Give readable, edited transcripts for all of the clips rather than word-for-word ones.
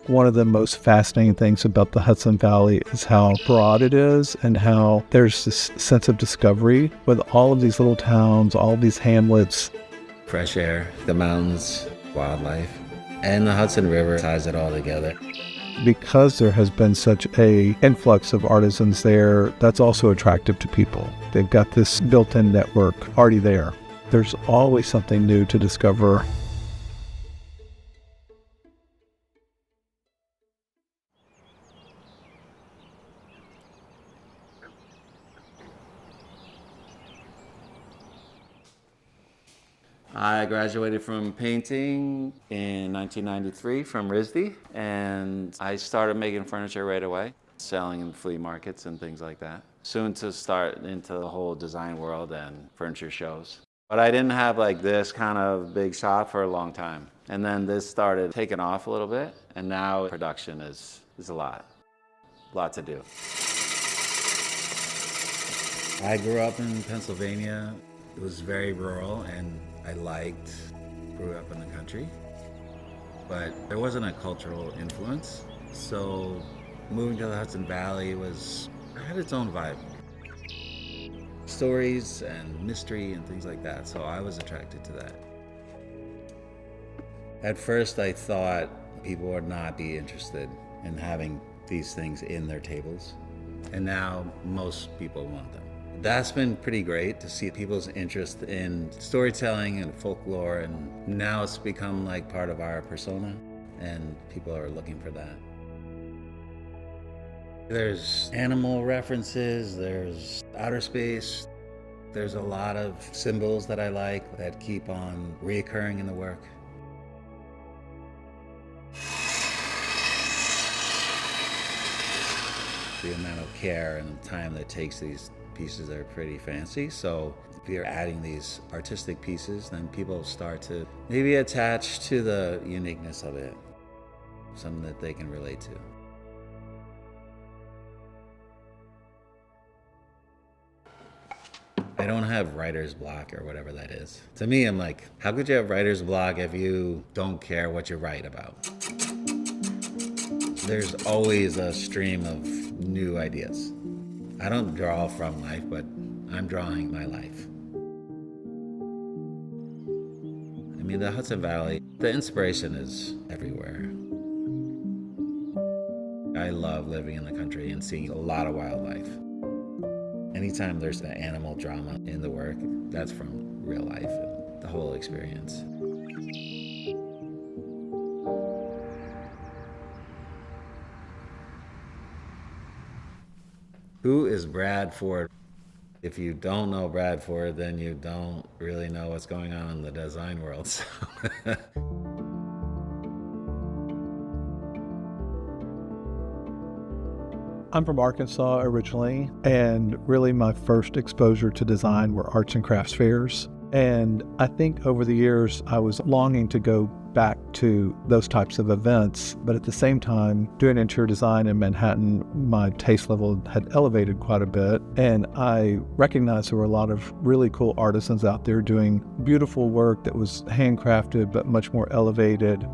one of the most fascinating things about the Hudson Valley is how broad it is and how there's this sense of discovery with all of these little towns, all of these hamlets. Fresh air, the mountains, wildlife, and the Hudson River ties it all together. Because there has been such a influx of artisans there, that's also attractive to people. They've got this built-in network already there. There's always something new to discover. I graduated from painting in 1993 from RISD, and I started making furniture right away, selling in flea markets and things like that. Soon to start into the whole design world and furniture shows. But I didn't have like this kind of big shop for a long time. And then this started taking off a little bit, and now production is a lot to do. I grew up in Pennsylvania. It was very rural, and I grew up in the country, but there wasn't a cultural influence. So moving to the Hudson Valley had its own vibe. Stories and mystery and things like that, so I was attracted to that. At first I thought people would not be interested in having these things in their tables, and now most people want them. That's been pretty great to see people's interest in storytelling and folklore, and now it's become like part of our persona, and people are looking for that. There's animal references, there's outer space, there's a lot of symbols that I like that keep on reoccurring in the work. The amount of care and time that it takes these pieces are pretty fancy, so if you're adding these artistic pieces, then people start to maybe attach to the uniqueness of it, something that they can relate to. I don't have writer's block or whatever that is. To me, I'm like, how could you have writer's block if you don't care what you write about? There's always a stream of new ideas. I don't draw from life, but I'm drawing my life. I mean, the Hudson Valley, the inspiration is everywhere. I love living in the country and seeing a lot of wildlife. Anytime there's an animal drama in the work, that's from real life and the whole experience. Who is Brad Ford? If you don't know Brad Ford, then you don't really know what's going on in the design world. So. I'm from Arkansas originally, and really my first exposure to design were arts and crafts fairs. And I think over the years, I was longing to go back to those types of events, but at the same time, doing interior design in Manhattan, my taste level had elevated quite a bit, and I recognized there were a lot of really cool artisans out there doing beautiful work that was handcrafted, but much more elevated.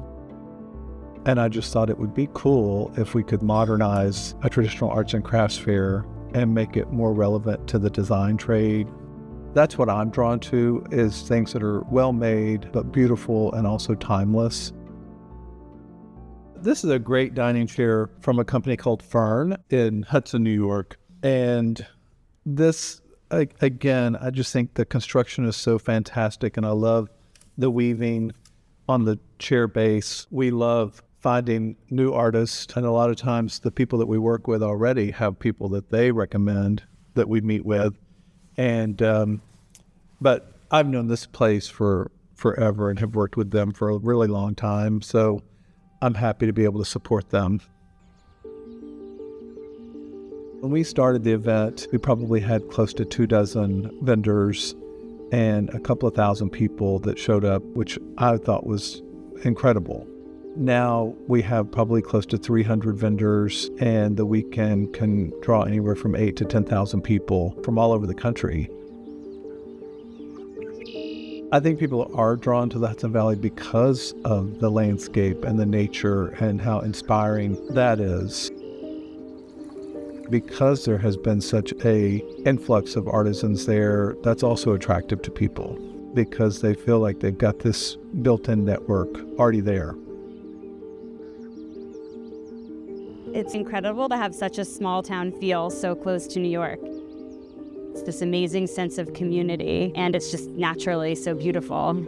And I just thought it would be cool if we could modernize a traditional arts and crafts fair and make it more relevant to the design trade. That's what I'm drawn to, is things that are well made, but beautiful and also timeless. This is a great dining chair from a company called Fern in Hudson, New York. And this, again, I just think the construction is so fantastic, and I love the weaving on the chair base. We love finding new artists, and a lot of times the people that we work with already have people that they recommend that we meet with. And but I've known this place for forever and have worked with them for a really long time, so I'm happy to be able to support them. When we started the event, we probably had close to 24 vendors and a couple of thousand people that showed up, which I thought was incredible. Now we have probably close to 300 vendors, and the weekend can draw anywhere from 8,000 to 10,000 people from all over the country. I think people are drawn to the Hudson Valley because of the landscape and the nature and how inspiring that is. Because there has been such a influx of artisans there, that's also attractive to people because they feel like they've got this built-in network already there. It's incredible to have such a small town feel so close to New York. It's this amazing sense of community, and it's just naturally so beautiful.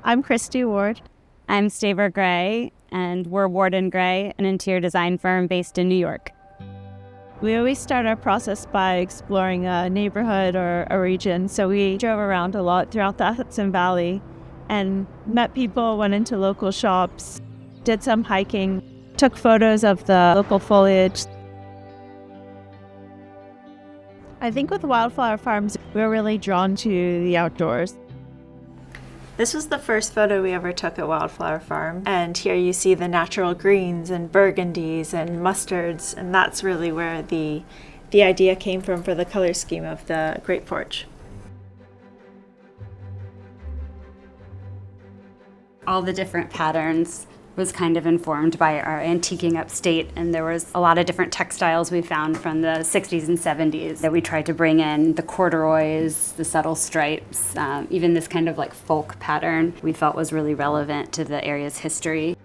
I'm Christy Ward. I'm Staver Gray, and we're Ward & Gray, an interior design firm based in New York. We always start our process by exploring a neighborhood or a region, so we drove around a lot throughout the Hudson Valley and met people, went into local shops, did some hiking, took photos of the local foliage. I think with Wildflower Farms, we're really drawn to the outdoors. This was the first photo we ever took at Wildflower Farm, and here you see the natural greens and burgundies and mustards, and that's really where the idea came from for the color scheme of the Great Porch. All the different patterns was kind of informed by our antiquing upstate, and there was a lot of different textiles we found from the 60s and 70s that we tried to bring in, the corduroys, the subtle stripes, even this kind of like folk pattern we felt was really relevant to the area's history.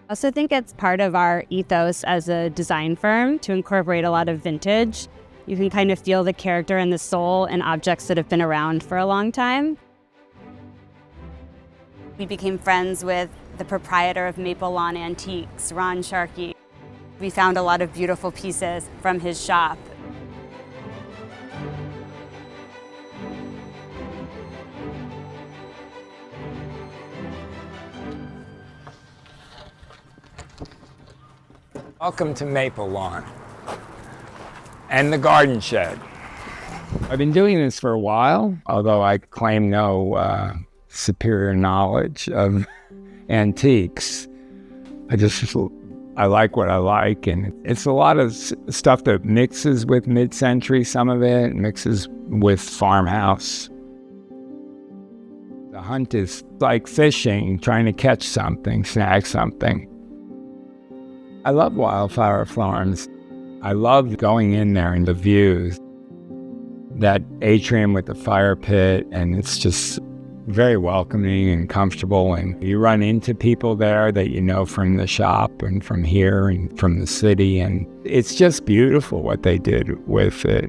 I also think it's part of our ethos as a design firm to incorporate a lot of vintage. You can kind of feel the character and the soul in objects that have been around for a long time. We became friends with the proprietor of Maple Lawn Antiques, Ron Sharkey. We found a lot of beautiful pieces from his shop. Welcome to Maple Lawn and the garden shed. I've been doing this for a while, although I claim no superior knowledge of antiques. I like what I like, and it's a lot of stuff that mixes with mid-century, some of it mixes with farmhouse. The hunt is like fishing, trying to catch something, snag something. I love Wildflower Farms. I love going in there and the views, that atrium with the fire pit, and it's just very welcoming and comfortable, and you run into people there that you know from the shop and from here and from the city, and it's just beautiful what they did with it.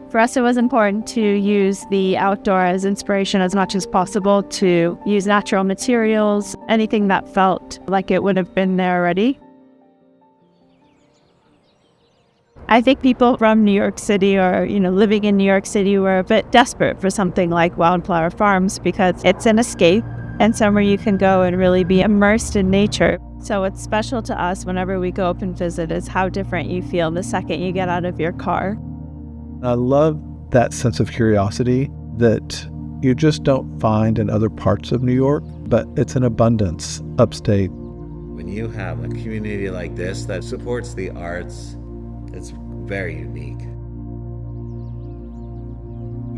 For us, it was important to use the outdoor as inspiration as much as possible, to use natural materials, anything that felt like it would have been there already. I think people from New York City or, living in New York City were a bit desperate for something like Wildflower Farms because it's an escape and somewhere you can go and really be immersed in nature. So what's special to us whenever we go up and visit is how different you feel the second you get out of your car. I love that sense of curiosity that you just don't find in other parts of New York, but it's an abundance upstate. When you have a community like this that supports the arts, it's very unique.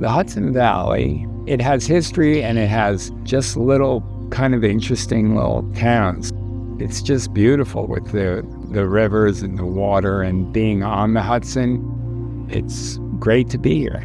The Hudson Valley, it has history and it has just little kind of interesting little towns. It's just beautiful with the rivers and the water and being on the Hudson. It's great to be here.